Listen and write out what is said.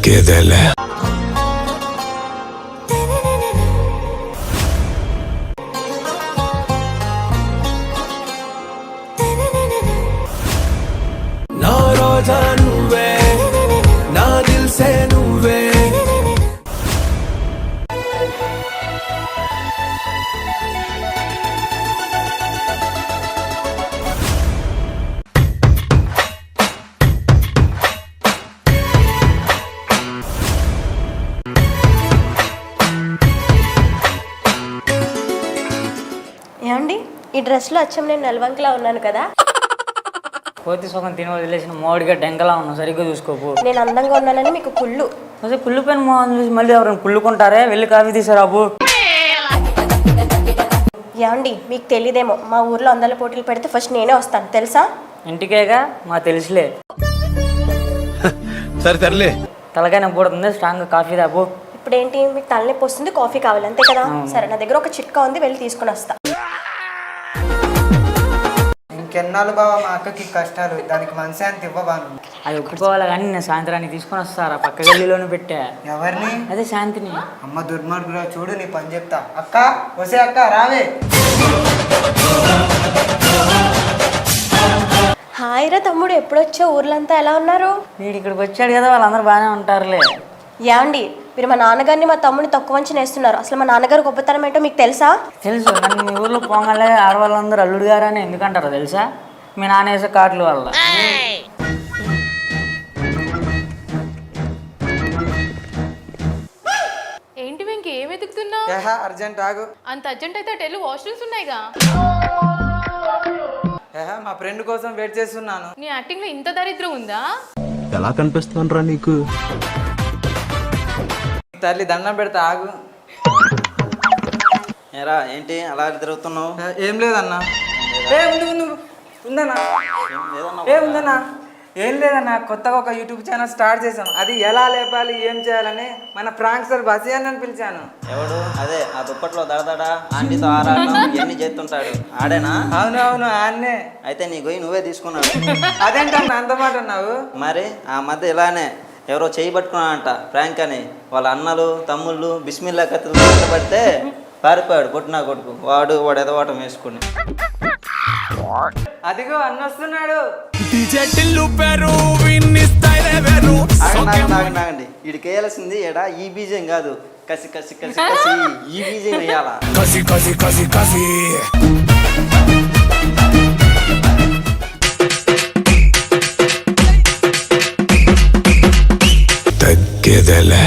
తగ్గేదేలే. నా రోజా నువ్వే, నా దిల్సే నువ్వే. ఏమండి, ఈ డ్రెస్లో అచ్చం నేను నెలవంకలా ఉన్నాను కదా? కోతి సుఖం తిని వదిలేసిన మోడిగా డెంకలా ఉన్నావు, సరిగ్గా చూసుకోపు. నేను అందంగా ఉన్నానని మీకు కుళ్ళు. అదే కుళ్ళు పైన మోహన్ చూసి మళ్ళీ ఎవరైనా కుళ్ళుకుంటారే, వెళ్ళి కాఫీ తీసారాబు. ఏమండి, మీకు తెలియదేమో, మా ఊర్లో అందాల పోటీలు పెడితే ఫస్ట్ నేనే వస్తాను తెలుసా? ఇంటికేగా మా తెలుసులే. సరే తరలే. తలకైనా పూడుతుంది, స్ట్రాంగ్గా కాఫీ దాపు. ఇప్పుడు ఏంటి, మీకు తలనొప్పి వస్తుంది, కాఫీ కావాలి అంతే కదా? సరే, నా దగ్గర ఒక చిట్కా ఉంది, వెళ్ళి తీసుకుని వస్తా. ఇంకెన్నాళ్ళు బావా మా అక్కకి కష్టాలు, దానికి మనశాంతి ఇవ్వబాను. అది ఒప్పుకోవాలి కానీ నేను సాయంత్రానికి తీసుకొని వస్తారా, పక్క గల్లీలోనే పెట్టా. ఎవరిని? అదే శాంతిని. అమ్మ దుర్మార్గురా, చూడు నీ పని చెప్తా. అక్క వసే అక్క రావే. హాయ్ రా తమ్ముడు, ఎప్పుడొచ్చా? ఊర్లంతా ఎలా ఉన్నారు? వీడు ఇక్కడికి వచ్చాడు కదా, వాళ్ళందరూ బాగానే ఉంటారులే. ఏమండి, మీరు మా నాన్నగారిని మా తమ్ముడిని తక్కువ అంచనా వేస్తున్నారు. అసలు మా నాన్నగారు గొప్పతనం ఏంటో మీకు తెలుసా? తెలుసు, నన్ను మీ ఊర్లో పోగానే ఆడవాళ్ళందరూ అల్లుడు గారు అని ఎందుకంటారో తెలుసా? మీ నాన్న వేసే కార్డుల వల్ల. ఏంటి వెంకీ, ఏం వెతుకుతున్నావు? అర్జెంట్ ఆగు. అంత అర్జెంట్ అయితే అటెళ్ళు, వాష్రూమ్స్ ఉన్నాయిగా. మా ఫ్రెండ్ కోసం వెయిట్ చేస్తున్నాను. నీ యాక్టింగ్ లో ఇంత దరిద్రం ఉందా? ఎలా కనిపిస్తానురా నీకు? తల్లి దండం పెడతా ఆగు. ఏరా ఏంటి అలా తిరుగుతున్నావు? ఏం లేదన్నా. ఉందన్నా, ఉందన్నా. ఏం లేదన్నా, కొత్తగా ఒక యూట్యూబ్ ఛానల్ స్టార్ట్ చేశాను. అది ఎలా లేపాలి, ఏం చేయాలని మన ప్రాంక్సర్ బసి అని పిలిచాను. ఎవడు? అదే ఆ దుప్పట్లో దడదడా ఆంటీతో ఆరాటం ఇవన్నీ చేస్తుంటాడు, ఆడేనా? అవును అవును, ఆన్నే. అయితే నీ గొయ్యి నువ్వే తీసుకున్నావు. అదేంటన్నా అంత మాట అన్నావు? మరి ఆ మధ్య ఇలానే ఎవరో చేయి పట్టుకున్నాడంట ప్రాంక్ అని. వాళ్ళ అన్నలు తమ్ముళ్ళు బిస్మిల్లా కత్తులు పడితే పారిపోయాడు పుట్టినా కొడుకు. వాడు ఎదవాటం వేసుకుని. అదిగో అన్న వస్తున్నాడు. ఆగండి, వీడికి వేయాల్సింది ఎడా ఈ బీజం కాదు, కసి కసి కసి కసి ఈ బీజం వేయాలా. కసి కసి కసి కసి తగ్గేదేలే.